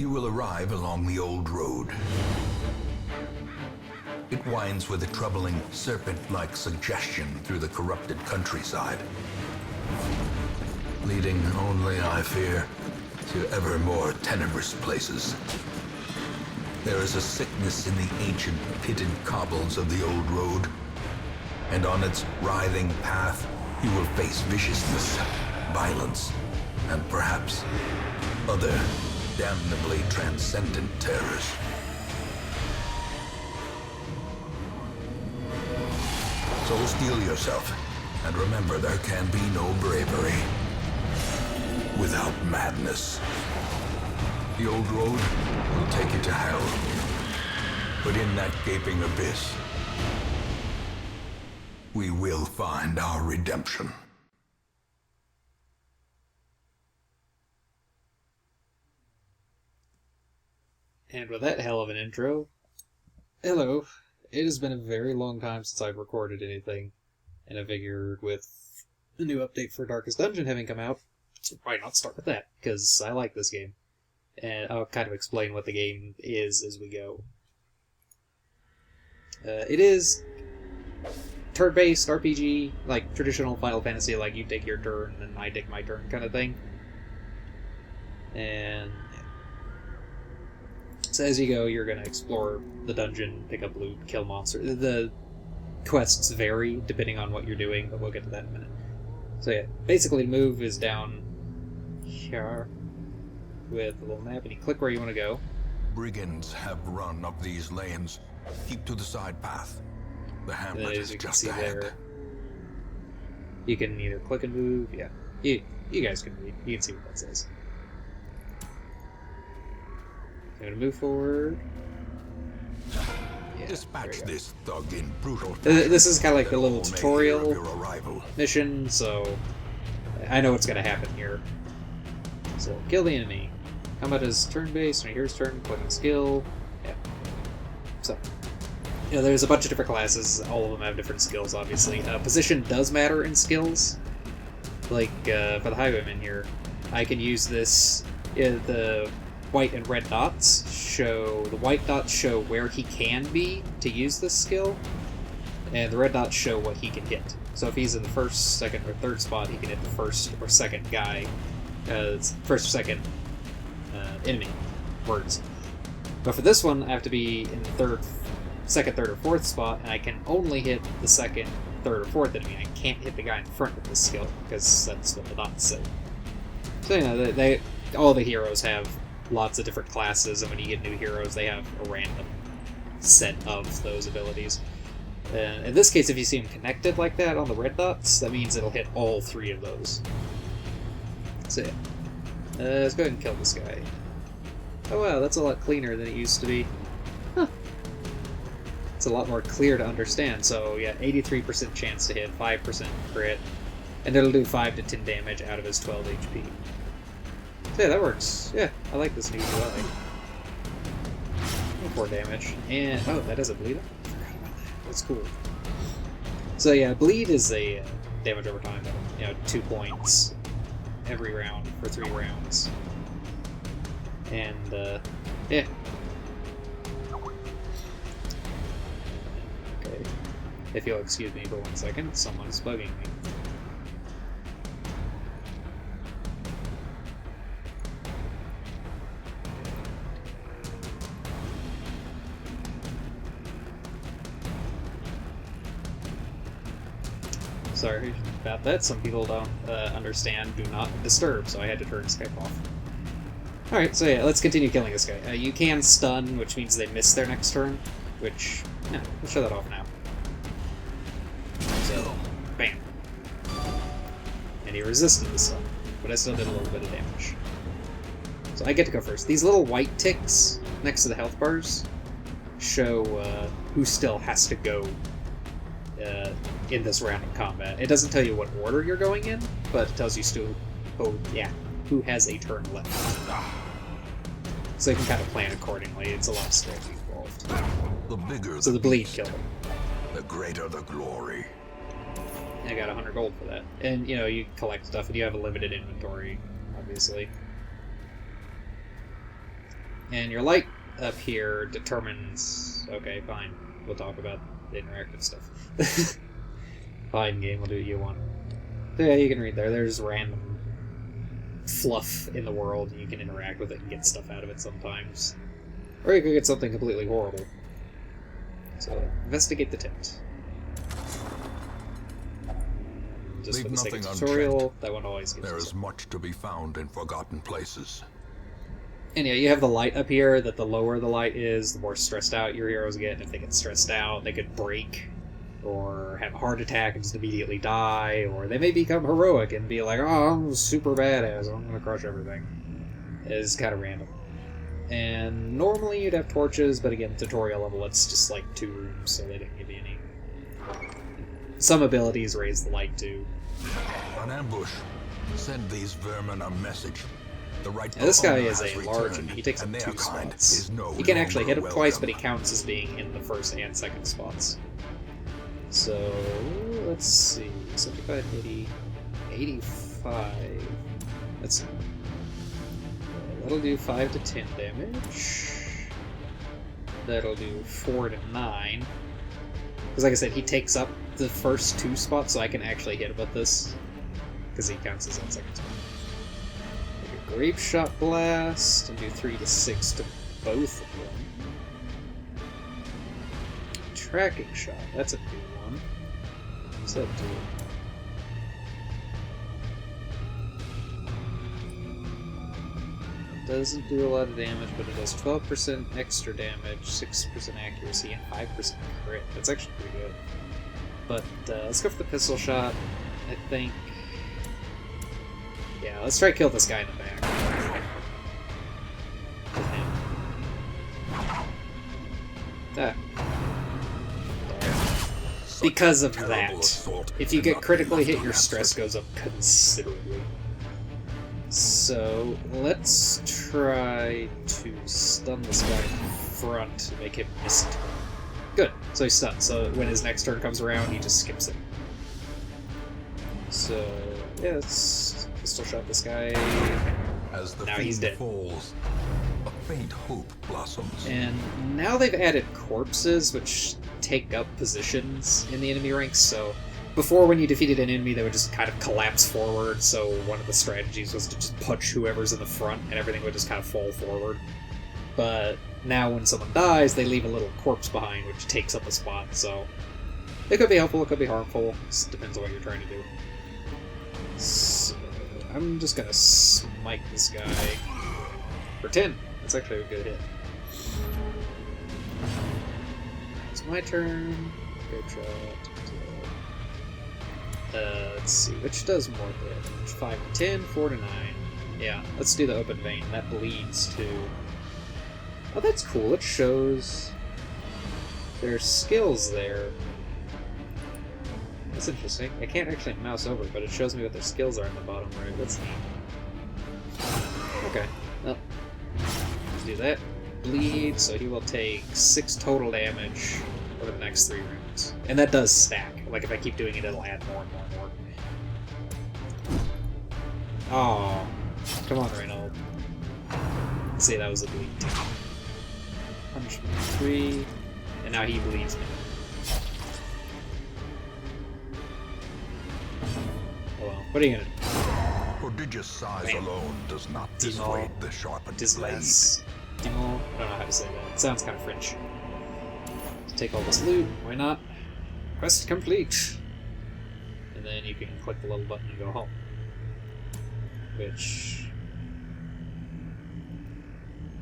You will arrive along the old road. It winds with a troubling, serpent-like suggestion through the corrupted countryside, leading only, I fear, to ever more tenebrous places. There is a sickness in the ancient pitted cobbles of the old road, and on its writhing path you will face viciousness, violence, and perhaps other damnably transcendent terrors. So steel yourself, and remember there can be no bravery without madness. The old road will take you to hell, but in that gaping abyss, we will find our redemption. And with that hell of an intro, hello. It has been a very long time since I've recorded anything, and I figured with the new update for Darkest Dungeon having come out, why not start with that? Because I like this game. And I'll kind of explain what the game is as we go. It is turn-based RPG, like traditional Final Fantasy, like you take your turn and I take my turn kind of thing. And so as you go, you're going to explore the dungeon, pick up loot, kill monsters. The quests vary depending on what you're doing, but we'll get to that in a minute. So yeah, basically the move is down here with a little map, and you click where you want to go. Brigands have run up these lanes. Keep to the side path. The hamlet is just ahead. There, you can either click and move, yeah. You guys can read. You can see what that says. I'm going to move forward. Yeah, dispatch this thug in brutal. This is kind of like a little tutorial mission, so I know what's going to happen here. So, kill the enemy. Combat is turn-based, and here's turn, click on skill. Yeah. So, there's a bunch of different classes. All of them have different skills, obviously. Position does matter in skills. Like, for the highwayman here, I can use this. The white and red dots show... The white dots show where he can be to use this skill, and the red dots show what he can hit. So if he's in the first, second, or third spot, he can hit the first or second guy. First or second enemy words. But for this one, I have to be in the second, third, or fourth spot, and I can only hit the second, third, or fourth enemy. I can't hit the guy in front with this skill, because that's what the dots say. So, all the heroes have lots of different classes, and when you get new heroes, they have a random set of those abilities. In this case, if you see them connected like that on the red dots, that means it'll hit all three of those. So yeah. Let's go ahead and kill this guy. Oh wow, that's a lot cleaner than it used to be. Huh. It's a lot more clear to understand. So yeah, 83% chance to hit, 5% crit, and it'll do 5 to 10 damage out of his 12 HP. So yeah, that works. Yeah, I like this new UI. 4 damage. And, oh, that doesn't bleed? I forgot about that. That's cool. So yeah, bleed is a damage over time, 2 points every round for 3 rounds. And, yeah. Okay. If you'll excuse me for 1 second, someone is bugging me. Sorry about that. Some people don't understand do not disturb, so I had to turn Skype off. Alright, so yeah, let's continue killing this guy. You can stun, which means they miss their next turn, which, yeah, we'll show that off now. So, bam. And he resisted the stun, but I still did a little bit of damage. So I get to go first. These little white ticks next to the health bars show who still has to go in this round of combat. It doesn't tell you what order you're going in, but it tells you still, who has a turn left. So you can kind of plan accordingly. It's a lot of strategy involved. The bigger so the bleed killed him. The greater the glory. And I got 100 gold for that. And, you collect stuff, and you have a limited inventory, obviously. And your light up here determines... Okay, fine. We'll talk about the interactive stuff. Fine, game, we'll do what you want. So yeah, you can read there. There's random fluff in the world, and you can interact with it and get stuff out of it sometimes. Or you could get something completely horrible. So, investigate the tent. Just for the sake of tutorial, that one always gives There is much to be found in forgotten places. And yeah, you have the light up here, that the lower the light is, the more stressed out your heroes get. And if they get stressed out, they could break, or have a heart attack and just immediately die, or they may become heroic and be like, oh, I'm super badass, I'm gonna crush everything. It's kind of random. And normally you'd have torches, but again, tutorial level, it's just like 2 rooms, so they didn't give you any. Some abilities raise the light too. An ambush. Send these vermin a message. The right now, this guy is a large one. He takes up 2 spots. He can actually hit him twice, but he counts as being in the first and second spots. So, let's see. 75, 80, 85. Let's see. That'll do 5 to 10 damage. That'll do 4 to 9. Because like I said, he takes up the first 2 spots, so I can actually hit him with this. Because he counts as that second spot. Make a Grape Shot Blast, and do 3 to 6 to both of them. Tracking Shot, that's a new one. What's that do? Doesn't do a lot of damage, but it does 12% extra damage, 6% accuracy, and 5% crit. That's actually pretty good. But let's go for the pistol shot, I think. Yeah, let's try to kill this guy in the back. Ah. Because of that. If you get critically hit, your stress goes up considerably. So, let's try to stun this guy in front to make him miss it. Good, so he's stunned, so when his next turn comes around, he just skips it. So, yeah, let's pistol shot this guy. As the now he's dead. Falls, a faint hope blossoms. And now they've added corpses, which take up positions in the enemy ranks, so... Before, when you defeated an enemy, they would just kind of collapse forward, so one of the strategies was to just punch whoever's in the front, and everything would just kind of fall forward. But now when someone dies, they leave a little corpse behind, which takes up a spot, so... It could be helpful, it could be harmful, it depends on what you're trying to do. So, I'm just gonna smite this guy for 10. That's actually a good hit. It's my turn. Good shot. Let's see, which does more damage? 5 to 10, 4 to 9. Yeah, let's do the open vein. That bleeds to... Oh, that's cool. It shows there's skills there. That's interesting. I can't actually mouse over, but it shows me what their skills are in the bottom right. That's neat. Okay, well, let's do that. Bleed, so he will take 6 total damage over the next 3 rounds. And that does stack. Like, if I keep doing it, it'll add more and more and more. Oh, come on, Reynold. Let's see, that was a bleed 2. Punishment 3, and now he bleeds me. Oh well, what are you gonna do? Prodigious size alone does not dissuade the sharpened blade. Dislice. Demo? I don't know how to say that. It sounds kind of French. Let's take all this loot, why not? Quest complete! And then you can click the little button and go home. Which...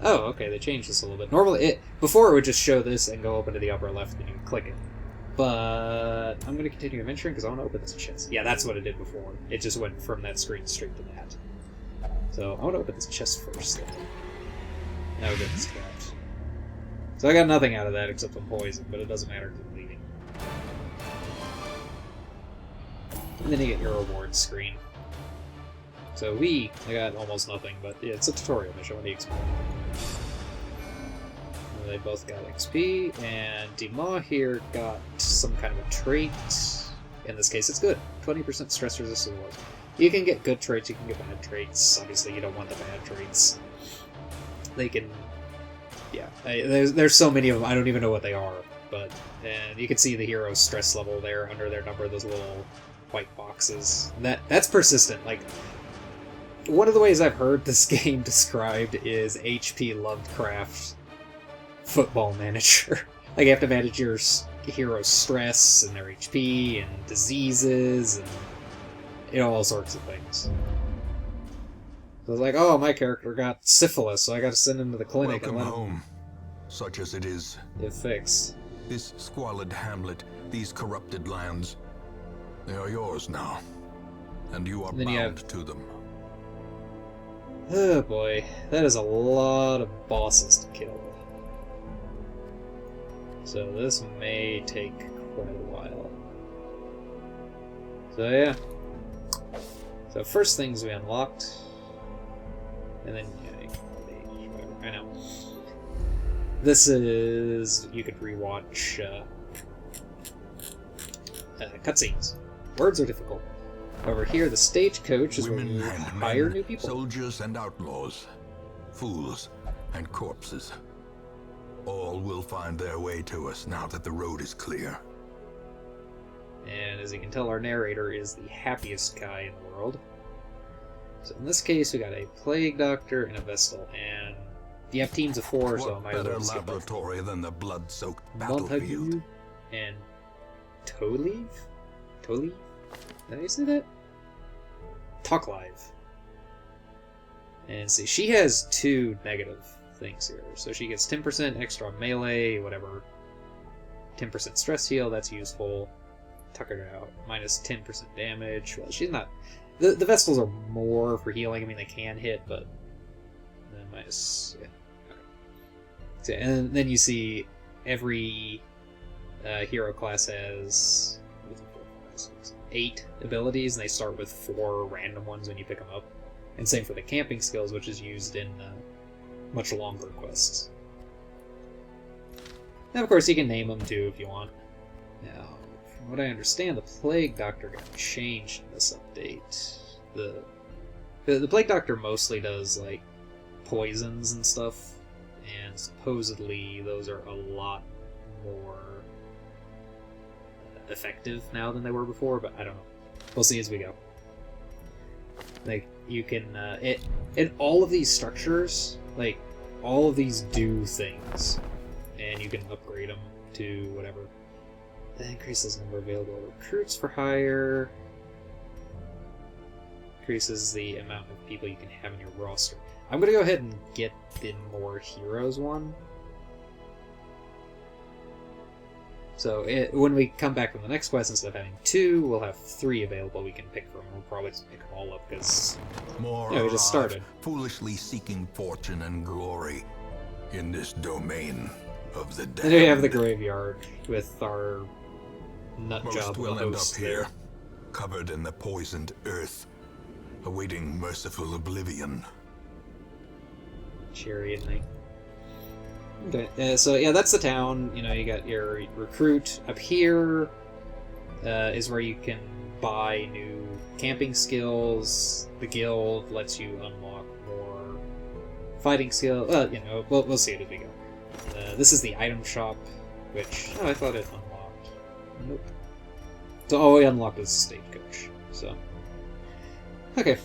Oh, okay, they changed this a little bit. Normally, before it would just show this and go open to the upper left and you can click it. But I'm going to continue adventuring because I want to open this chest. Yeah, that's what it did before. It just went from that screen straight to that. So I want to open this chest first. Now we're getting scrapped. So I got nothing out of that except some poison, but it doesn't matter because I'm bleeding. And then you get your rewards screen. So I got almost nothing, but yeah, it's a tutorial mission. What do you expect? They both got XP, and Dima here got some kind of a trait. In this case, it's good. 20% stress resistance. You can get good traits, you can get bad traits. Obviously, you don't want the bad traits. They can yeah, there's so many of them, I don't even know what they are. But and you can see the hero's stress level there under their number, those little white boxes. That's persistent. Like, one of the ways I've heard this game described is H.P. Lovecraft Football Manager. Like, you have to manage your hero's stress and their HP and diseases and, you know, all sorts of things. So it's like, oh, my character got syphilis, so I got to send him to the clinic. Welcome and let home, such as it is. Get fixed. This squalid hamlet, these corrupted lands, they are yours now, and you are bound to them. Oh boy, that is a lot of bosses to kill. So this may take quite a while. So yeah. So first things we unlocked, and then yeah, I know. This is you could rewatch cutscenes. Words are difficult. Over here, the stagecoach is where you hire new people. Soldiers and outlaws, fools and corpses. All will find their way to us now that the road is clear. And as you can tell, our narrator is the happiest guy in the world. So in this case, we got a plague doctor and a vestal, and you have teams of 4, so I might as well skip it. Laboratory than the blood-soaked battlefield. And Tolive? Did I say that? Talk Live. And see, she has 2 negative things here. So she gets 10% extra melee, whatever. 10% stress heal, that's useful. Tuck her out. Minus 10% damage. Well, she's not... The Vestals are more for healing. I mean, they can hit, but... minus... Yeah. Okay. So, and then you see every hero class has 8 abilities, and they start with 4 random ones when you pick them up. And same for the camping skills, which is used in much longer quests. And of course, you can name them too if you want. Now, from what I understand, the Plague Doctor got changed in this update. The Plague Doctor mostly does like poisons and stuff, and supposedly those are a lot more effective now than they were before, but I don't know. We'll see as we go. Like, you can, in all of these structures, like, all of these do things, and you can upgrade them to whatever. That increases the number of available recruits for hire, increases the amount of people you can have in your roster. I'm gonna go ahead and get the more heroes one. So when we come back from the next quest, instead of having 2, we'll have 3 available we can pick from. We'll probably just pick them all up because we just started. Foolishly seeking fortune and glory in this domain of the dead. And we have the graveyard with our nut Most job will end up host here, there. covered in the poisoned earth, awaiting merciful oblivion. Chariot Knight. Okay, so yeah, that's the town. You know, you got your recruit. Up here is where you can buy new camping skills. The guild lets you unlock more fighting skill. You know, we'll see it as we go. This is the item shop, which I thought it unlocked. Nope. So all we unlocked is the stagecoach. So okay.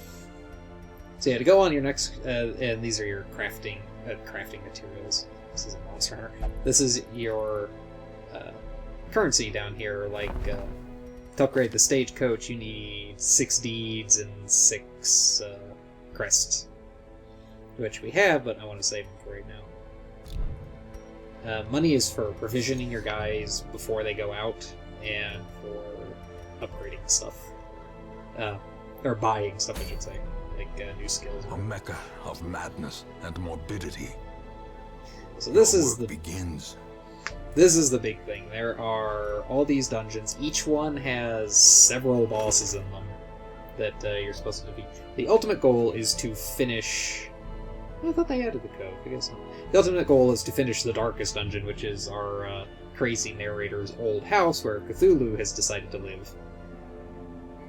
So yeah, to go on your next, and these are your crafting materials. This is a Monster Hunter. This is your currency down here. Like, to upgrade the stagecoach, you need 6 deeds and 6 crests. Which we have, but I want to save them for right now. Money is for provisioning your guys before they go out, and for upgrading stuff. Or buying stuff, I should say. Like, new skills. A mecca of madness and morbidity. So this is begins. This is the big thing. There are all these dungeons. Each one has several bosses in them that you're supposed to defeat. The ultimate goal is to finish... I thought they added the code. I guess not. The ultimate goal is to finish the darkest dungeon, which is our crazy narrator's old house where Cthulhu has decided to live.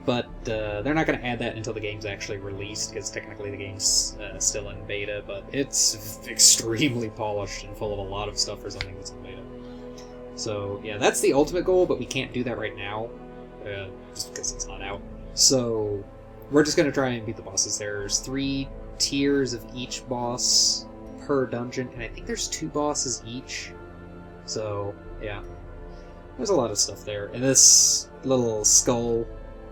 but they're not going to add that until the game's actually released, because technically the game's still in beta, but it's extremely polished and full of a lot of stuff for something that's in beta. So, yeah, that's the ultimate goal, but we can't do that right now, just because it's not out. So, we're just going to try and beat the bosses. There's 3 tiers of each boss per dungeon, and I think there's 2 bosses each. So, yeah. There's a lot of stuff there. And this little skull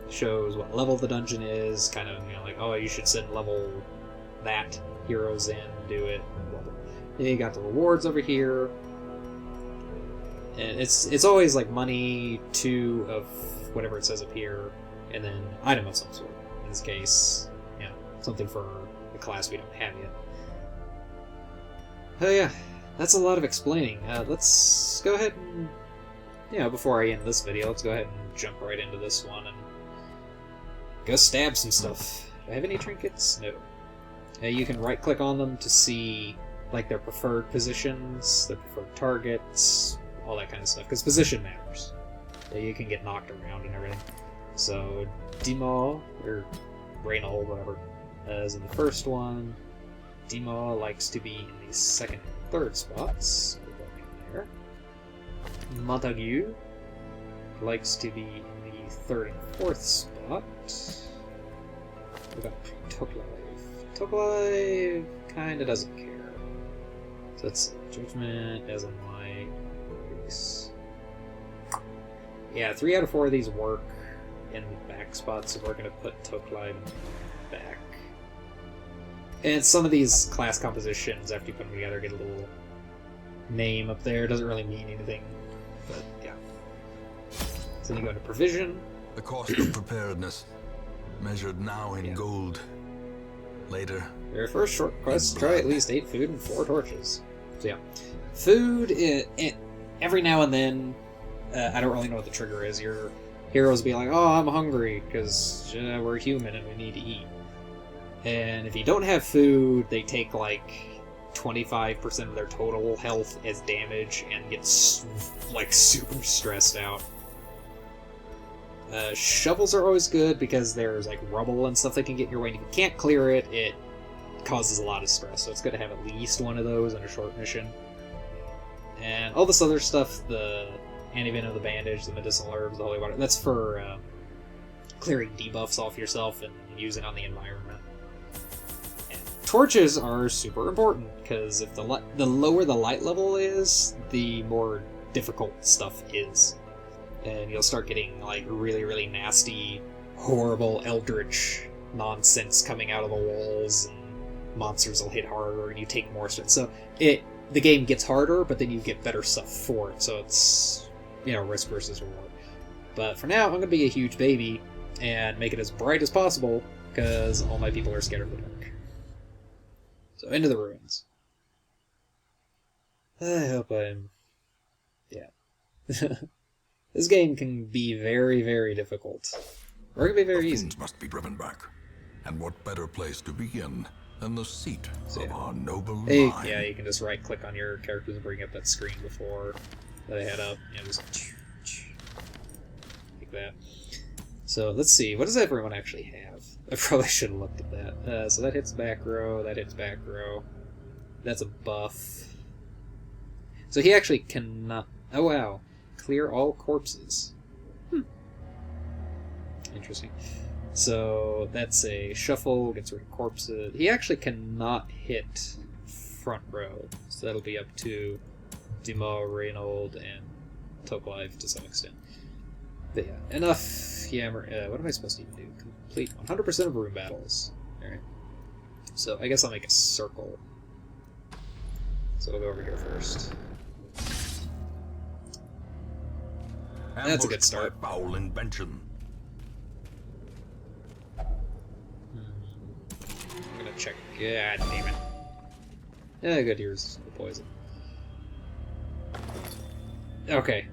shows what level the dungeon is, kind of, like, oh, you should send level that heroes in, do it, blah, blah. Then you got the rewards over here. And it's always, like, money, 2 of whatever it says up here, and then item of some sort. In this case, something for the class we don't have yet. Oh yeah, that's a lot of explaining. Let's go ahead and, before I end this video, let's go ahead and jump right into this one and go stab some stuff. Do I have any trinkets? No. You can right-click on them to see, like, their preferred positions, their preferred targets, all that kind of stuff, because position matters. You can get knocked around and everything. So, Dima, or Reynold, whatever, is in the first one. Dima likes to be in the second and third spots. We'll go in there. Montague likes to be in the third and fourth spot. What about Toklive? Toklive kinda doesn't care. So that's Judgment, as in my Grease. Yeah, 3 out of 4 of these work in the back spots, so we're going to put Toklive back. And some of these class compositions, after you put them together, get a little name up there. It doesn't really mean anything, but yeah. So then you go into Provision. The cost of preparedness, measured now in gold. Later. Your first short quest, try at least 8 food and 4 torches. So yeah. Food, every now and then, I don't really know what the trigger is. Your heroes be like, oh, I'm hungry, because we're human and we need to eat. And if you don't have food, they take like 25% of their total health as damage and get like super stressed out. Shovels are always good because there's like rubble and stuff that can get in your way, and if you can't clear it, it causes a lot of stress, so it's good to have at least one of those in a short mission. And all this other stuff, the antivenom of the bandage, the medicinal herbs, the holy water, that's for clearing debuffs off yourself and using on the environment. And torches are super important, because if the lower the light level is, the more difficult stuff is. And you'll start getting like really, really nasty, horrible eldritch nonsense coming out of the walls, and monsters will hit harder and you take more stress. So the game gets harder, but then you get better stuff for it, so it's, risk versus reward. But for now, I'm going to be a huge baby and make it as bright as possible, because all my people are scared of the dark. So, into the ruins. I hope I'm... yeah. This game can be very, very difficult. Or it can be very easy. Things must be driven back. And what better place to begin than the seat of our noble line? Yeah, you can just right-click on your characters and bring up that screen before they head up. Just like that. So let's see, what does everyone actually have? I probably should have looked at that. So that hits back row, that hits back row. That's a buff. So he actually cannot... oh wow. Clear all corpses. Interesting. So that's a shuffle, gets rid of corpses. He actually cannot hit front row, so that'll be up to Dima, Reynold, and Toklive to some extent. But yeah, enough yammer. What am I supposed to do? Complete 100% of room battles. Alright. So I guess I'll make a circle. So we'll go over here first. That's a good start. Foul invention. I'm gonna check. Yeah, damn it. Yeah, good. Here's the poison. Okay.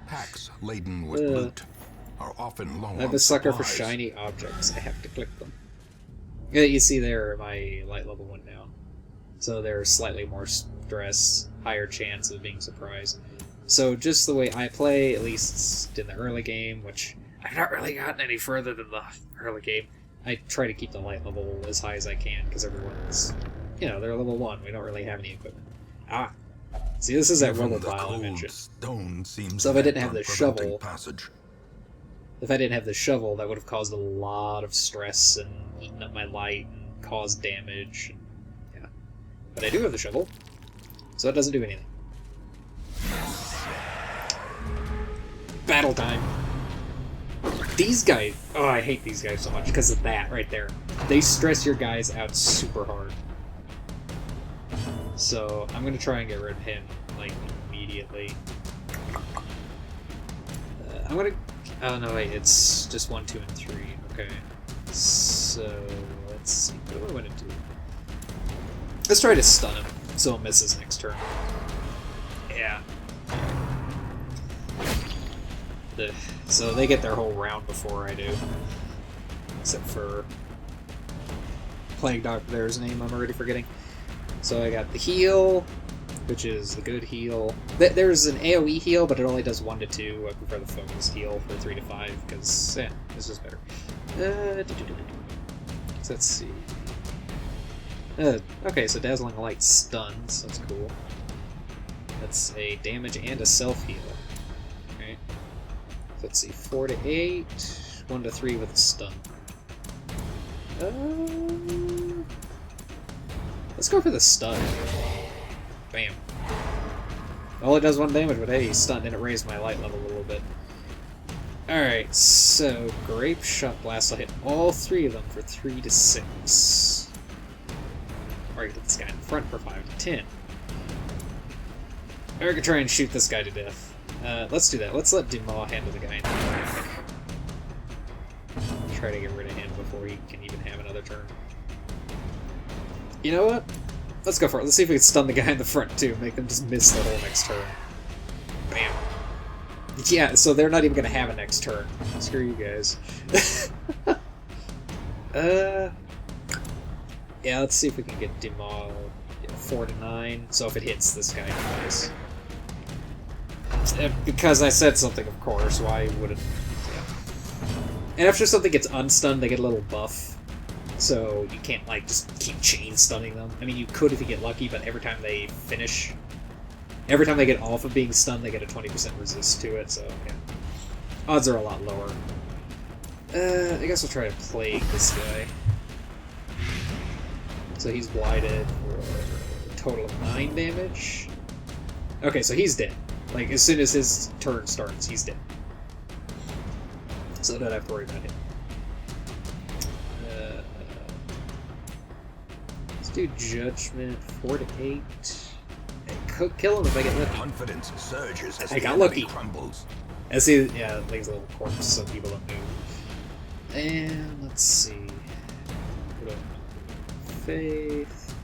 Packs laden with loot are often low. I'm a sucker for shiny objects. I have to click them. Yeah, you see there, my light level went down. So there's slightly more stress, higher chance of being surprised. So just the way I play, at least in the early game, which I've not really gotten any further than the early game. I try to keep the light level as high as I can, because everyone's, they're level 1. We don't really have any equipment. Ah, see, this is that rubble pile I mentioned. So if I didn't have the shovel, that would have caused a lot of stress and eaten up my light and caused damage. Yeah, but I do have the shovel, so it doesn't do anything. Battle time. These guys, I hate these guys so much because of that right there. They stress your guys out super hard. So I'm gonna try and get rid of him like immediately. I'm gonna. Oh no, wait, it's just 1, 2, and 3. Okay. So let's see. What do I want to do? Let's try to stun him so he'll miss his next turn. Yeah. So they get their whole round before I do. Except for Plague Doctor, there's a name I'm already forgetting. So I got the heal, which is the good heal. There's an AoE heal, but it only does 1 to 2. I prefer the focus heal for 3 to 5, because, this is better. So let's see. Okay, so Dazzling Light stuns, that's cool. That's a damage and a self-heal. Okay. Let's see, 4 to 8, 1 to 3 with a stun. Let's go for the stun. Bam. Well, it does 1 damage, but hey, he's stunned, and it raised my light level a little bit. Alright, so Grape Shot Blast will hit all 3 of them for 3 to 6. Or you hit this guy in the front for 5 to 10. Or I could try and shoot this guy to death. Let's do that. Let's let Dumas handle the guy in the back. Try to get rid of him before he can even have another turn. You know what? Let's go for it. Let's see if we can stun the guy in the front too. Make them just miss the whole next turn. Bam. Yeah, so they're not even going to have a next turn. Screw you guys. Yeah, let's see if we can get Dumas 4 to 9. So if it hits, this guy dies. Because I said something, of course. Why wouldn't? Yeah. And after something gets unstunned, they get a little buff. So you can't, like, just keep chain stunning them. I mean, you could if you get lucky, but every time they finish, every time they get off of being stunned, they get a 20% resist to it, so, yeah. Odds are a lot lower. I guess we'll try to plague this guy. So he's blighted for a total of 9 damage. Okay, so he's dead. Like, as soon as his turn starts, he's dead. So I don't have to worry about him. Let's do Judgment, 4 to 8. And kill him if I get lucky. Confidence surges as I got the lucky. crumbles. I see, yeah, like a little corpse so people don't move. And let's see. Put up Faith.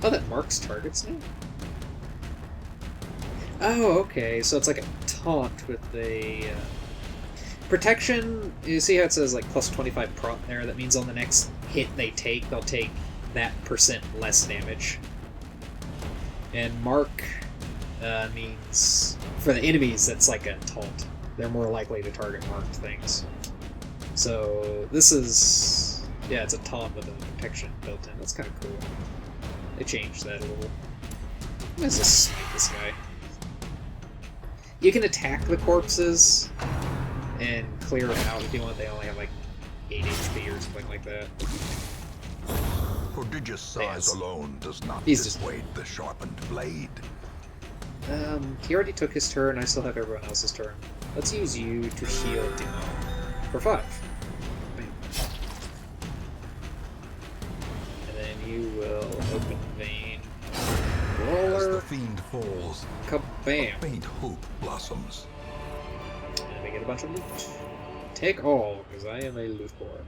Oh, that marks targets now? Oh, okay, so it's like a taunt with a protection. You see how it says like plus 25 prot there? That means on the next hit they take, they'll take that percent less damage. And mark means for the enemies that's like a taunt. They're more likely to target marked things. So this is, yeah, it's a taunt with a protection built in. That's kind of cool. They changed that a little. Let's just snipe this guy. You can attack the corpses and clear them out if you want. They only have like 8 HP or something like that. Prodigious size alone does not He's just dissuade the sharpened blade. He already took his turn. I still have everyone else's turn. Let's use you to heal Dumas for 5. Bam. And then you will open vein. Roller. As the fiend falls, Kabam. a faint hope blossoms. And we get a bunch of loot. Take all, because I am a loot whore.